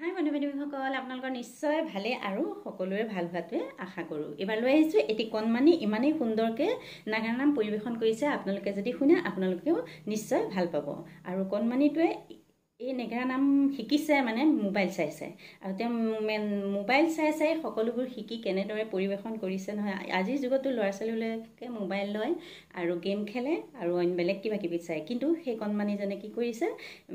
হাই বন্ধু-বান্ধৱীসকল, আপোনালোকৰ নিশ্চয় ভালে আৰু সকলোৰে ভাল হোৱাটোৱে আশা কৰোঁ। এইবাৰ লৈ আহিছোঁ এটি কণমানি ইমানেই সুন্দৰকৈ নাগাৰা নাম পৰিৱেশন কৰিছে। আপোনালোকে যদি শুনে আপোনালোকেও নিশ্চয় ভাল পাব। আৰু কণমানিটোৱে এই নেগেৰা নাম শিকিছে মানে মোবাইল চাই চাই, আৰু তেওঁ মোবাইল চাই চাই সকলোবোৰ শিকি কেনেদৰে পৰিৱেশন কৰিছে নহয়। আজিৰ যুগতো ল'ৰা ছোৱালীবিলাকে মোবাইল লয় আৰু গেম খেলে আৰু অইন বেলেগ কিবা কিবি চায়, কিন্তু সেই কণমানিজনে কি কৰিছে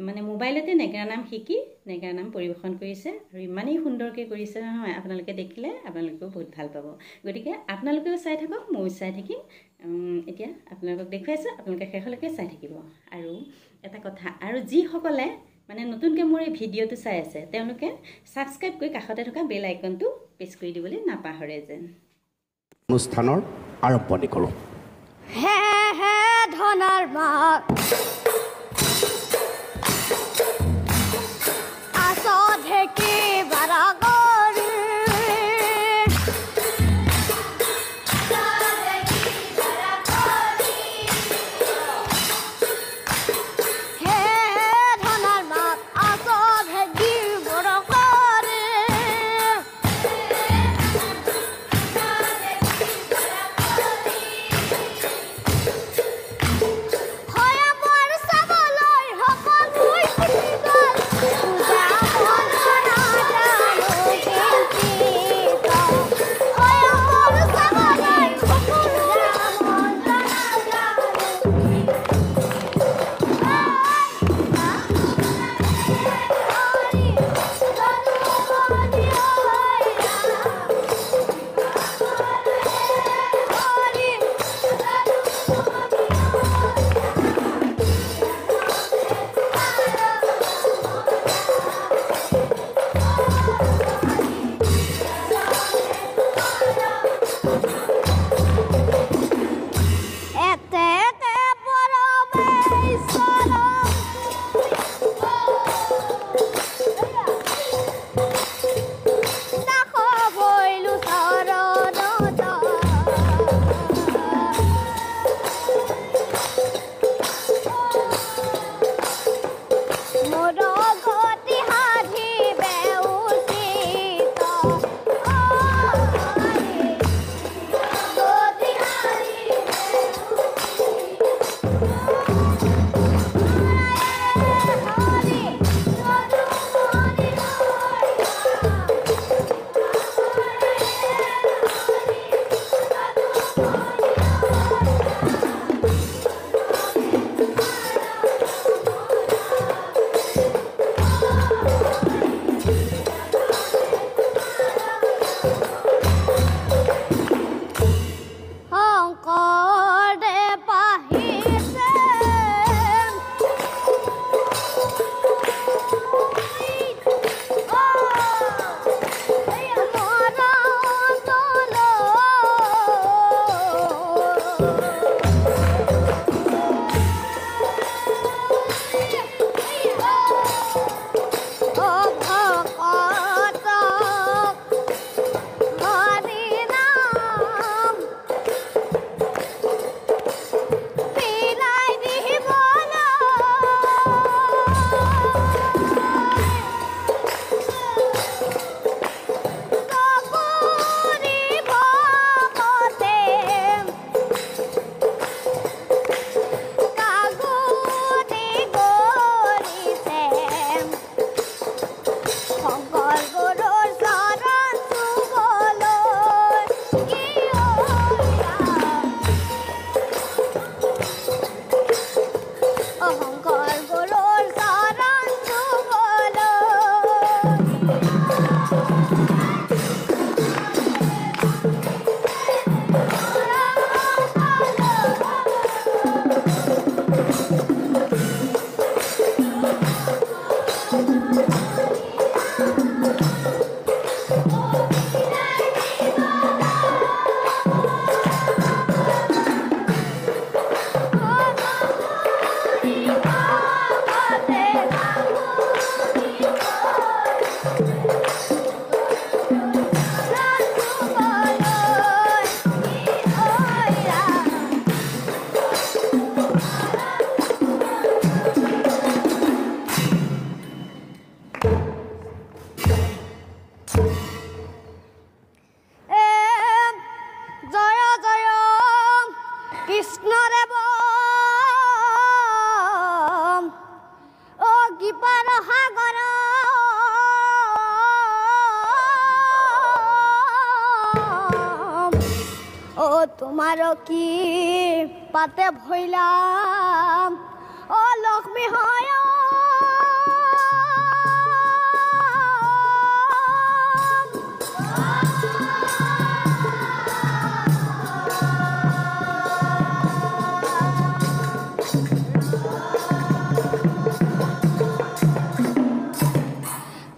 মানে মোবাইলতে নেগেৰা নাম শিকি নেগেৰা নাম পৰিৱেশন কৰিছে আৰু ইমানেই সুন্দৰকৈ কৰিছে নহয়। আপোনালোকে দেখিলে আপোনালোকেও বহুত ভাল পাব। গতিকে আপোনালোকেও চাই থাকক, ময়ো চাই থাকিম। এতিয়া আপোনালোকক দেখুৱাইছোঁ, আপোনালোকে শেষলৈকে চাই থাকিব। আৰু এটা কথা, আৰু যিসকলে মানে নতুনকৈ মোৰ এই ভিডিঅ'টো চাই আছে তেওঁলোকে ছাবস্ক্ৰাইব কৰি কাষতে থকা বেল আইকনটো প্ৰেছ কৰি দিবলৈ নাপাহৰে যেন। অনুষ্ঠানৰ আৰম্ভণি কৰোঁ। হে হে ধনাৰ মাক আছধে কি বাৰা গৰি হে ধনাৰ মাক আছধে কি বাৰা গৰি তোমাৰ কি পাতে ভইলাম ও লক্ষ্মী হয়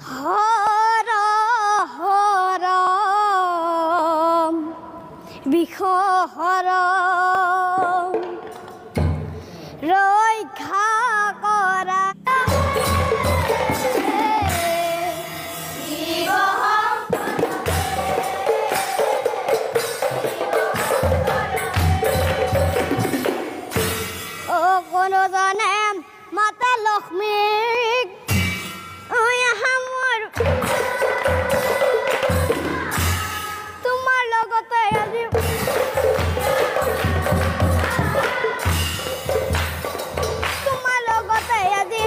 হৰ হৰ বিহৰ ৰক্ষা কৰা ও কোনোজনে মাতা লক্ষ্মীক তোমাৰ লগতে আজি তোমাৰ লগতে আজি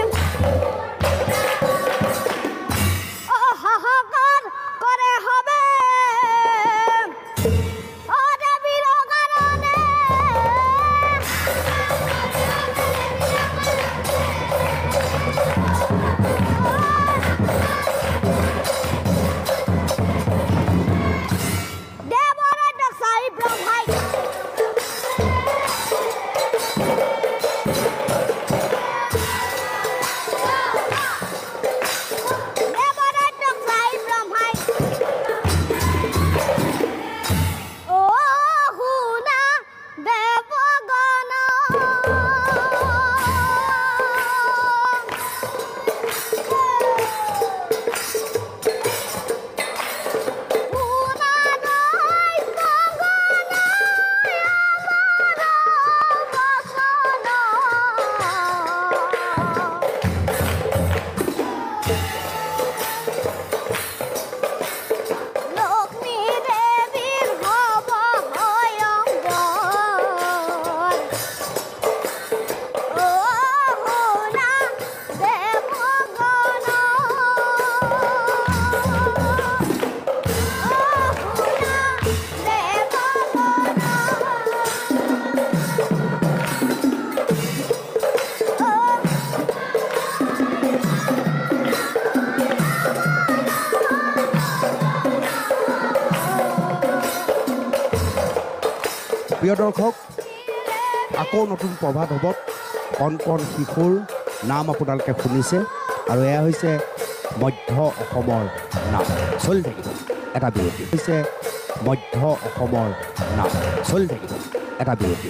হাহাকাৰ কৰে হবে অ দেৱীৰ কাৰণে দেৱৰাজ্য চাই ব্ৰহ্মাই দেৱৰাজ্য চাই ব্ৰহ্মাই ও শুনা দেৱগণ শুনা দৈত্যগণ লক্ষ্মী দেৱীৰ হব ভয়ংকৰ ও শুনা দেৱগণ প্ৰিয় দৰ্শক আকৌ নতুন প্ৰভাত হ'ব কণ কণ শিশুৰ নাম আপোনালোকে শুনিছে আৰু এয়া হৈছে মধ্য অসমৰ নাম চলি থাকিব এটা বিৰতি হৈছে মধ্য অসমৰ নাম চলি থাকিব এটা বিৰতি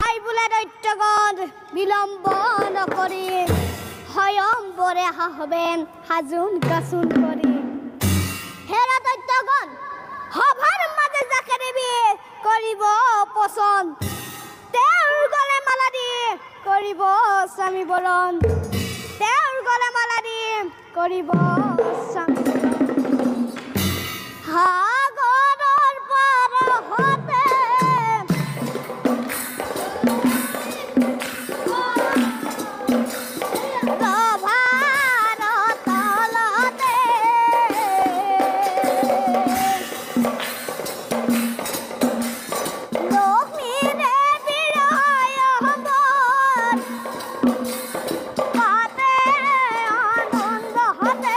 আই বোলে দৈত্যগণ বিলম্ব নকৰি স্বয়ম্বৰে হাহবেন সাজোন কাচোন কৰি হেৰা দৈত্যগণ সভাৰ মাজে যাকে দেৱী কৰিব পচন্দ তেওঁৰ গলে মালা দি কৰিব স্বামী বৰণ তেওঁৰ গলে মালা দি কৰিব স্বামী সাগৰৰ পাৰতে ৰভাৰ তলতে লক্ষ্মী দেৱীৰ আয়ম্বৰ পাতে আনন্দ হতে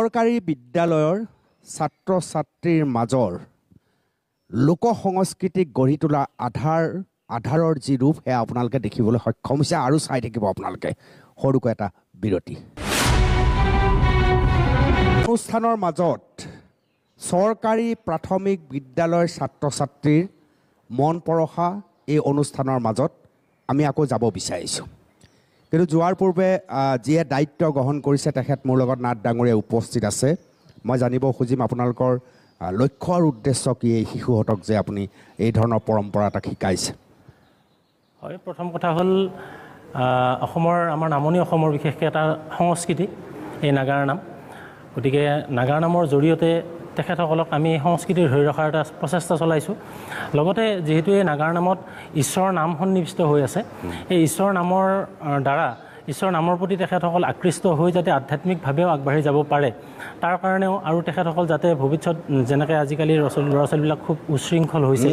চৰকাৰী বিদ্যালয়ৰ ছাত্ৰ ছাত্ৰীৰ মাজৰ লোক সংস্কৃতিক গঢ়ি তোলা আধাৰৰ যি ৰূপ সেয়া আপোনালোকে দেখিবলৈ সক্ষম হৈছে আৰু চাই থাকিব আপোনালোকে সৰুকৈ এটা বিৰতি অনুষ্ঠানৰ মাজত চৰকাৰী প্ৰাথমিক বিদ্যালয়ৰ ছাত্ৰ ছাত্ৰীৰ মন পৰশা এই অনুষ্ঠানৰ মাজত আমি আকৌ যাব বিচাৰিছোঁ কিন্তু যোৱাৰ পূৰ্বে যিয়ে দায়িত্ব গ্ৰহণ কৰিছে তেখেত মোৰ লগত নাথ ডাঙৰীয়া উপস্থিত আছে মই জানিব খুজিম আপোনালোকৰ লক্ষ্য আৰু উদ্দেশ্য কি এই শিশুহঁতক যে আপুনি এই ধৰণৰ পৰম্পৰা এটা শিকাইছে হয় প্ৰথম কথা হ'ল অসমৰ আমাৰ নামনি অসমৰ বিশেষকৈ এটা সংস্কৃতি এই নাগাৰা নাম গতিকে নাগাৰা নামৰ জৰিয়তে তেখেতসকলক আমি সংস্কৃতিৰ ধৰি ৰখাৰ এটা প্ৰচেষ্টা চলাইছোঁ লগতে যিহেতু এই নাগাৰা নামত ঈশ্বৰৰ নাম সন্নিৱিষ্ট হৈ আছে এই ঈশ্বৰৰ নামৰ দ্বাৰা ঈশ্বৰৰ নামৰ প্ৰতি তেখেতসকল আকৃষ্ট হৈ যাতে আধ্যাত্মিকভাৱেও আগবাঢ়ি যাব পাৰে তাৰ কাৰণেও আৰু তেখেতসকল যাতে ভৱিষ্যত যেনেকৈ আজিকালি ল'ৰা ছোৱালীবিলাক খুব উশৃংখল হৈছে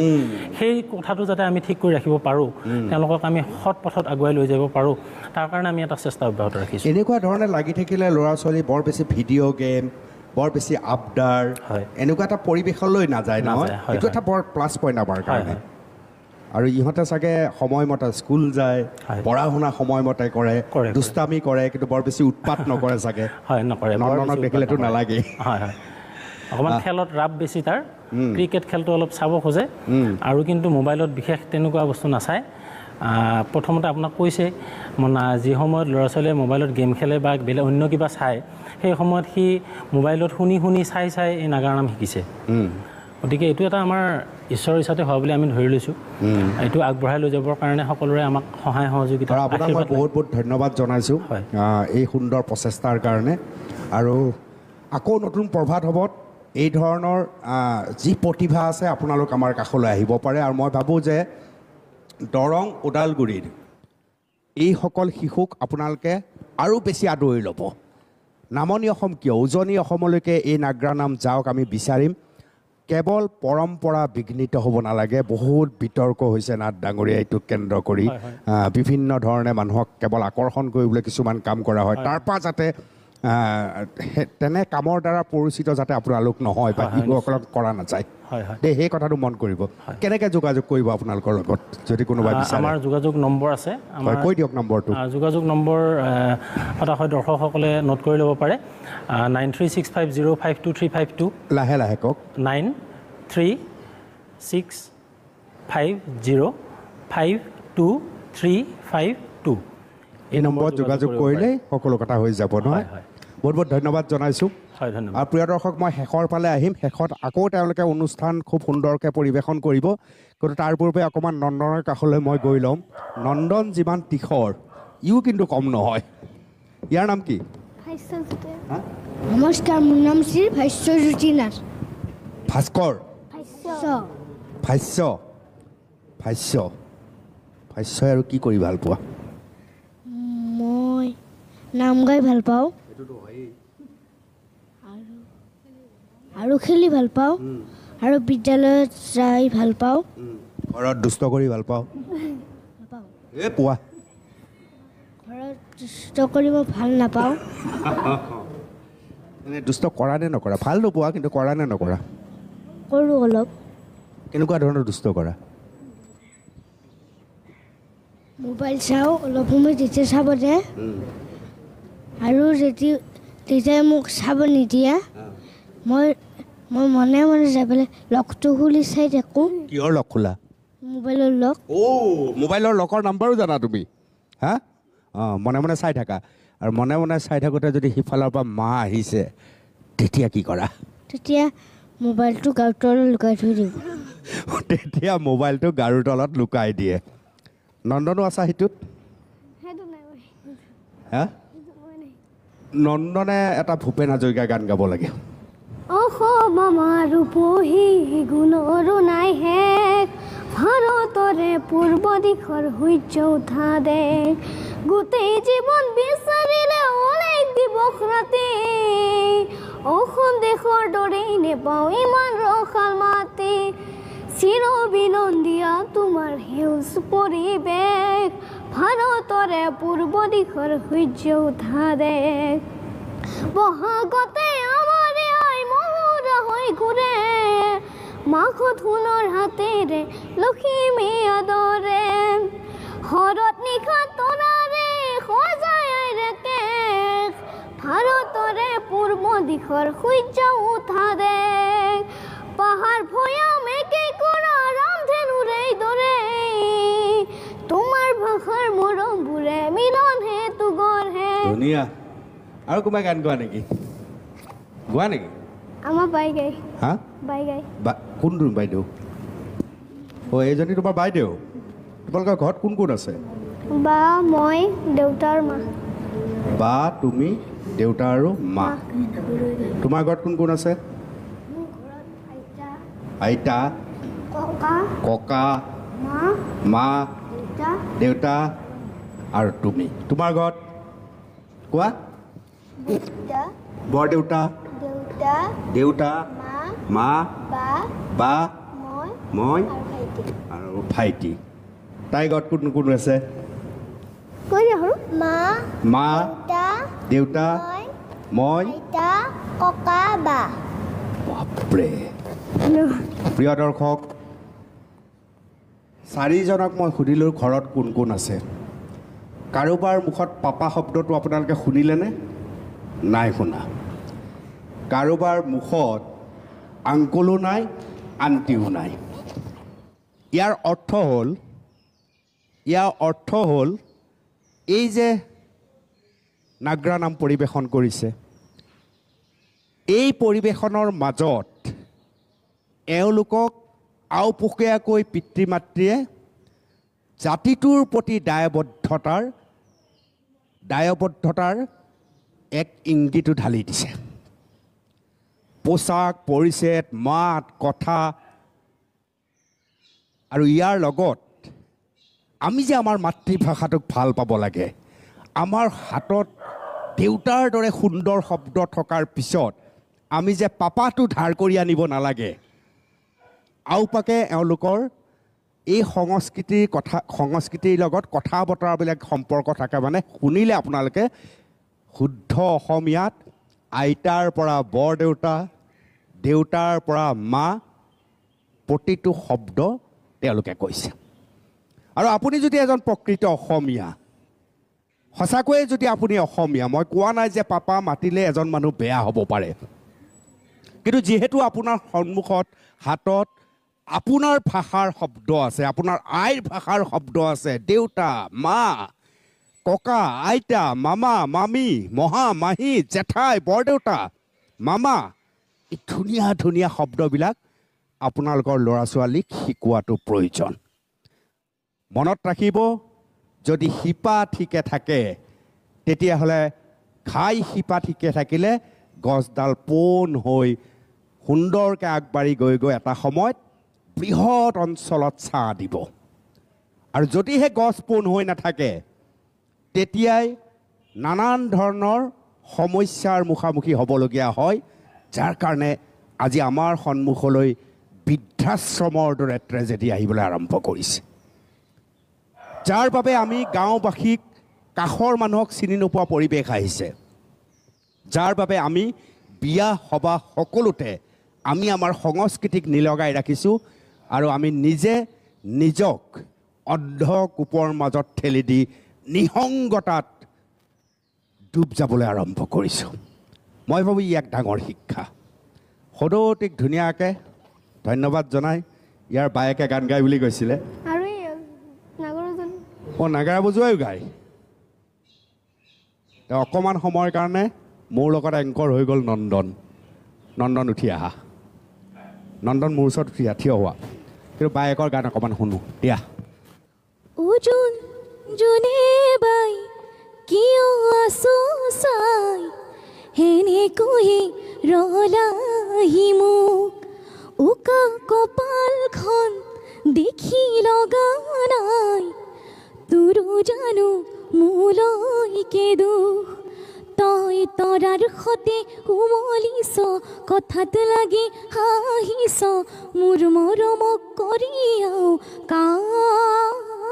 সেই কথাটো যাতে আমি ঠিক কৰি ৰাখিব পাৰোঁ তেওঁলোকক আমি সৎ পথত আগুৱাই লৈ যাব পাৰোঁ তাৰ কাৰণে আমি এটা চেষ্টা অব্যাহত ৰাখিছোঁ এনেকুৱা ধৰণে লাগি থাকিলে ল'ৰা ছোৱালী বৰ বেছি ভিডিঅ' গেম বৰ বেছি আবদাৰ এনেকুৱা এটা পৰিৱেশলৈ নাযায় নহয় এইটো এটা বৰ প্লাছ পইণ্ট আমাৰ কাৰণে আৰু ইহঁতে চাগে সময়মতে স্কুল যায় পঢ়া শুনা সময়মতে কৰে দুষ্টামি কৰে কিন্তু বৰ বেছি উৎপাত নকৰে চাগে হয় নকৰে নন্দনক দেখিলেতো নালাগে হয় হয় অকণমান খেলত ৰাপ বেছি তাৰ ক্ৰিকেট খেলটো অলপ চাব খোজে আৰু কিন্তু মোবাইলত বিশেষ তেনেকুৱা বস্তু নাচায় প্ৰথমতে আপোনাক কৈছে যি সময়ত ল'ৰা ছোৱালীয়ে মোবাইলত গেম খেলে বা বেলেগ অন্য কিবা চায় সেই সময়ত সি মোবাইলত শুনি চাই এই নাগাৰা নাম শিকিছে গতিকে এইটো এটা আমাৰ ঈশ্বৰৰ ইচ্ছাতে হোৱা বুলি আমি ধৰি লৈছোঁ এইটো আগবঢ়াই লৈ যাবৰ কাৰণে সকলোৰে আমাক সহায় সহযোগিতা আপোনাক মই বহুত ধন্যবাদ জনাইছোঁ এই সুন্দৰ প্ৰচেষ্টাৰ কাৰণে আৰু আকৌ নতুন প্ৰভাত হবত এই ধৰণৰ যি প্ৰতিভা আছে আপোনালোক আমাৰ কাষলৈ আহিব পাৰে আৰু মই ভাবোঁ যে দৰং ওদালগুৰিৰ এইসকল শিশুক আপোনালোকে আৰু বেছি আদৰি ল'ব নামনি অসম কিয় উজনি অসমলৈকে এই নাগাৰা নাম যাওক আমি বিচাৰিম কেৱল পৰম্পৰা বিঘ্নিত হ'ব নালাগে বহুত বিতৰ্ক হৈছে নাথ ডাঙৰীয়া এইটোক কেন্দ্ৰ কৰি বিভিন্ন ধৰণে মানুহক কেৱল আকৰ্ষণ কৰিবলৈ কিছুমান কাম কৰা হয় তাৰ পৰা যাতে তেনে কামৰ দ্বাৰা পৰিচিত যাতে আপোনালোক নহয় বা শিশুসকলক কৰা নাযায় সেই কথাটো মন কৰিব কেনেকৈ যোগাযোগ কৰিব আপোনালোকৰ লগত যদি কোনোবাই বিচাৰে আমাৰ যোগাযোগ নম্বৰ আছে কৈ দিয়ক নম্বৰটো যোগাযোগ নম্বৰ সদায় দৰ্শকসকলে নোট কৰি ল'ব পাৰে 9365052352 লাহে লাহে কওক 9365052352 এই নম্বৰত যোগাযোগ কৰিলে সকলো কথা হৈ যাব নহয় বহুত ধন্যবাদ জনাইছোঁ আৰু প্ৰিয় দৰ্শক মই শেষৰ ফালে আহিম শেষত আকৌ তেওঁলোকে অনুষ্ঠান খুব সুন্দৰকৈ পৰিৱেশন কৰিব কিন্তু তাৰ পূৰ্বে অকণমান নন্দনৰ কাষলৈ মই গৈ ল'ম নন্দন যিমান তীখৰ ইও কিন্তু কম নহয় ইয়াৰ নাম কি নমস্কাৰ মোৰ নাম শ্ৰী ভাস্যজ্যোতি নাথ ভাস্কৰ ভাষ্য আৰু কি কৰি ভাল পোৱা মই নাম গাই ভাল পাওঁ আৰু খেলি ভাল পাওঁ আৰু বিদ্যালয়ত যাই ভাল পাওঁ ঘৰত দুষ্ট কৰি ভাল পাওঁ পোৱা ঘৰত দুষ্ট কৰি মই ভাল নাপাওঁ এনে দুষ্ট কৰা নে নকৰা ভাল নোপোৱা কিন্তু কৰা নে নকৰা কৰোঁ অলপ কেনেকুৱা ধৰণৰ দুষ্ট কৰা মোবাইল চাওঁ অলপ সময় যেতিয়া চাব দিয়ে আৰু যেতিয়া মোক চাব নিদিয়ে মই মনে যাই পেলাই লকটো খুলি চাই থাকোঁ কিহৰ লক খোলা মোবাইলৰ লক মোবাইলৰ লকৰ নাম্বাৰো জানা তুমি হা মনে চাই থাকা আৰু মনে চাই থাকোঁতে যদি সিফালৰ পৰা মা আহিছে তেতিয়া কি কৰা তেতিয়া মোবাইলটো গাৰুৰ তলত লুকাই থৈ দিওঁ তেতিয়া মোবাইলটো গাৰুৰ তলত লুকাই দিয়ে নন্দনো আছা সেইটোত হা নন্দনে এটা ভূপেন হাজৰিকা গান গাব লাগে অসম আমাৰ ৰূপহী গুণৰো নাই শেষ ভাৰতৰে পূৰ্ব দিশৰ সূৰ্য উঠা দেশ গোটেই জীৱন বিচাৰিলে অনেক দিৱস ৰাতি অসম দেশৰ দৰেই নেপাওঁ ইমান ৰসাল মাটি চিৰ বিনন্দীয়া তোমাৰ সেউজ পৰিৱেশ ভাৰতৰে পূৰ্ব দিশৰ সূৰ্য উঠা দেশ বহাগতে আমাৰ মাখত সোণৰ হাতেৰে লখিমী আদৰে হৰত নিশা তৰাৰে সজাই কেশ ভাৰতৰে পূৰ্ব দিশৰ সূৰ্য উঠা দেশ পাহাৰ ভৈয়াম একে কৰা ৰামধেনুৰে দৰে তোমাৰ ভাষাৰ মৰমবোৰে মিলন হেতু গঢ়ে। ধুনীয়া। আৰু কোনোবাই গান গোৱা নেকি? গোৱা নেকি? আমাৰ বাই গাই। হা? বাই গাই। কোনটো বাইদেউ? এইজনী তোমাৰ বাইদেউ? তোমালোকৰ ঘৰত কোন কোন আছে? বা মই দেউতা আৰু মা। বা তুমি দেউতা আৰু মা। তোমাৰ ঘৰত কোন কোন আছে? আইতা, ককা, মা, দেউতা আৰু তুমি। তোমাৰ ঘৰত কোৱা? বৰদেউতা, দেউতা, মা, বা, মই আৰু ভাইটি। তাইৰ ঘৰত কোন কোন আছে? মা, দেউতা, মই, ককা, বা। বাপৰে। প্ৰিয় দৰ্শক, 4জনক মই সুধিলোঁ ঘৰত কোন কোন আছে। কাৰোবাৰ মুখত পাপা শব্দটো আপোনালোকে শুনিলেনে? নাই শুনা। কাৰোবাৰ মুখত আংকুলো নাই, আণ্টিও নাই। ইয়াৰ অৰ্থ হ'ল এই যে নাগৰা নাম পৰিৱেশন কৰিছে, এই পৰিৱেশনৰ মাজত এওঁলোকক আওপকীয়াকৈ পিতৃ মাতৃয়ে জাতিটোৰ প্ৰতি দায়বদ্ধতাৰ এক ইংগিতো ঢালি দিছে। পোচাক পৰিচ্ছেদ, মাত কথা আৰু ইয়াৰ লগত আমি যে আমাৰ মাতৃভাষাটোক ভাল পাব লাগে, আমাৰ হাতত দেউতাৰ দৰে সুন্দৰ শব্দ থকাৰ পিছত আমি যে পাপাটো ধাৰ কৰি আনিব নালাগে, আওপাকে এওঁলোকৰ এই সংস্কৃতিৰ লগত কথা বতৰাবিলাক সম্পৰ্ক থাকে। মানে শুনিলে আপোনালোকে শুদ্ধ অসমীয়াত আইতাৰ পৰা বৰদেউতা, দেউতাৰ পৰা মা, প্ৰতিটো শব্দ তেওঁলোকে কৈছে। আৰু আপুনি যদি এজন প্ৰকৃত অসমীয়া, সঁচাকৈয়ে যদি আপুনি অসমীয়া, মই কোৱা নাই যে পাপা মাতিলে এজন মানুহ বেয়া হ'ব পাৰে, কিন্তু যিহেতু আপোনাৰ সন্মুখত হাতত আপোনাৰ ভাষাৰ শব্দ আছে, আপোনাৰ আইৰ ভাষাৰ শব্দ আছে, দেউতা, মা, ককা, আইতা, মামা, মামী, মহা, মাহী, জেঠাই, বৰদেউতা, মামা, এই ধুনীয়া ধুনীয়া শব্দবিলাক আপোনালোকৰ ল'ৰা ছোৱালীক শিকোৱাটো প্ৰয়োজন। মনত ৰাখিব, যদি শিপা ঠিকে থাকে তেতিয়াহ'লে শিপা ঠিকে থাকিলে গছডাল পোন হৈ সুন্দৰকৈ আগবাঢ়ি গৈ এটা সময়ত বৃহৎ অঞ্চলত ছাঁ দিব। আৰু যদিহে গছ পোন হৈ নাথাকে তেতিয়াই নানান ধৰণৰ সমস্যাৰ মুখামুখি হ'বলগীয়া হয়, যাৰ কাৰণে আজি আমাৰ সন্মুখলৈ বৃদ্ধাশ্ৰমৰ দৰে ট্ৰেজেডি আহিবলৈ আৰম্ভ কৰিছে, যাৰ বাবে আমি গাঁওবাসীক কাষৰ মানুহক চিনি নোপোৱা পৰিৱেশ আহিছে, যাৰ বাবে আমি বিয়া সবাহ সকলোতে আমি আমাৰ সংস্কৃতিক নিলগাই ৰাখিছোঁ আৰু আমি নিজক অন্ধকূপৰ মাজত ঠেলি দি নিসংগতাত ডুব যাবলৈ আৰম্ভ কৰিছোঁ। মই ভাবোঁ ই এক ডাঙৰ শিক্ষা। সদৌতিক ধুনীয়াকৈ ধন্যবাদ জনাই ইয়াৰ বায়েকে গান গাই বুলি কৈছিলে। নাগাৰা বজোৱাইও গায়। অকণমান সময়ৰ কাৰণে মোৰ লগত এংকৰ হৈ গ'ল নন্দন উঠি আহা। নন্দন মোৰ ওচৰত থিয় হোৱা, কিন্তু বায়েকৰ গান অকণমান শুনো দিয়া। বাই কিয় আছো চাই হেনেকৈ ৰলাহি মোক, উকা কপালখন দেখি লগা নাই, তোৰো জানো মোলৈকে দুখ, তই তৰাৰ সতে কোমলিছ, কথাত লাগি হাঁহিছ, মোৰ মৰমক কৰিয়াও কাণ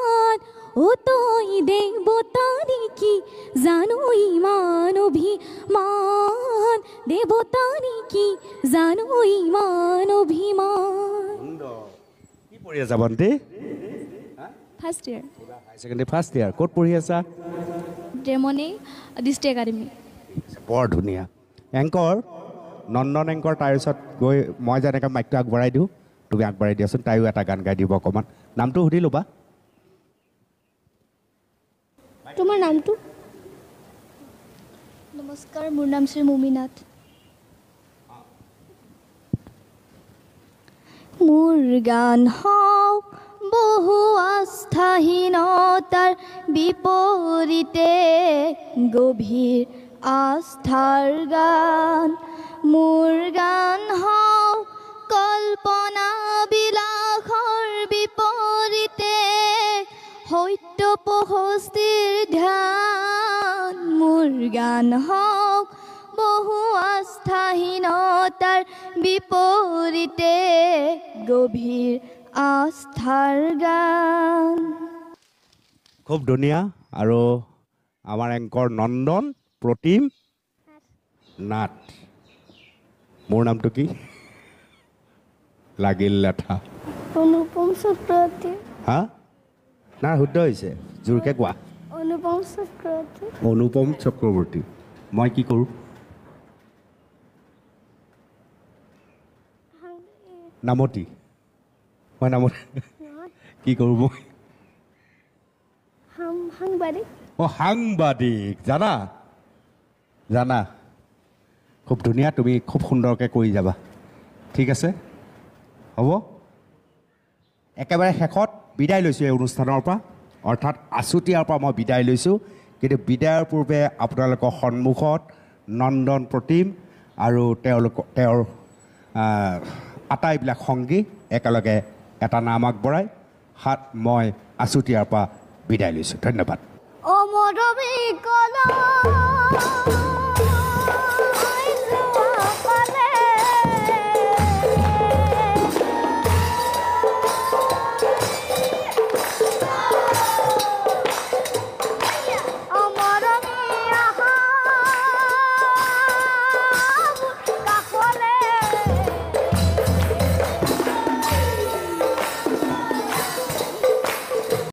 ও তই দেবতাৰি কি জানো ইমান অভিমান দেবতাৰি কি জানো ইমান অভিমান কি পঢ়ি আছা ভণ্টি ফাৰ্ষ্ট ইয়াৰ হাই ছেকেণ্ডেৰী ফাৰ্ষ্ট ইয়াৰ ক'ত পঢ়ি আছা ড্ৰেমনি ডিষ্ট্ৰিক্ট একাডেমি বৰ ধুনীয়া এংকৰ নন্দন এংকৰ তাৰ পিছত গৈ মই যেনেকৈ মাইকটো আগবঢ়াই দিওঁ তুমি আগবঢ়াই দিয়াচোন তাইও এটা গান গাই দিব অকণমান নামটো সুধি ল'বা তোমাৰ নামটো নমস্কাৰ মোৰ নাম শ্ৰী মুমিনাথ মোৰ গান হওক বহু আস্থাহীনতাৰ বিপৰীতে গভীৰ আস্থাৰ গান মোৰ গান হওক কল্পনা বিলাসৰ বিপৰীতে সত্য প্ৰশস্তিৰ ধ্যান মোৰ গান হওক বহু আস্থাহীনতাৰ বিপৰীতে গভীৰ আস্থাৰ গান খুব ধুনীয়া আৰু আমাৰ এংকৰ নন্দন প্ৰতিম নাথ মোৰ নামটো কি লাগিল লেঠা অনুপম চক্ৰৱৰ্তী হা না শুদ্ধ হৈছে জোৰকৈ কোৱা অনুপম চক্ৰৱৰ্তী অনুপম চক্ৰৱৰ্তী মই কি কৰোঁ নামতি মই নামতি কি কৰোঁ মই সাংবাদিক অঁ সাংবাদিক জানা জানা খুব ধুনীয়া তুমি খুব সুন্দৰকৈ কৰি যাবা ঠিক আছে হ'ব একেবাৰে শেষত বিদায় লৈছোঁ এই অনুষ্ঠানৰ পৰা অৰ্থাৎ আছুতীয়াৰ পৰা মই বিদায় লৈছোঁ কিন্তু বিদায়ৰ পূৰ্বে আপোনালোকৰ সন্মুখত নন্দন প্ৰতিম আৰু তেওঁৰ আটাইবিলাক সংগী একেলগে এটা নাম আগবঢ়াই মই আছুতীয়াৰ পৰা বিদায় লৈছোঁ ধন্যবাদ অমৰবী কলা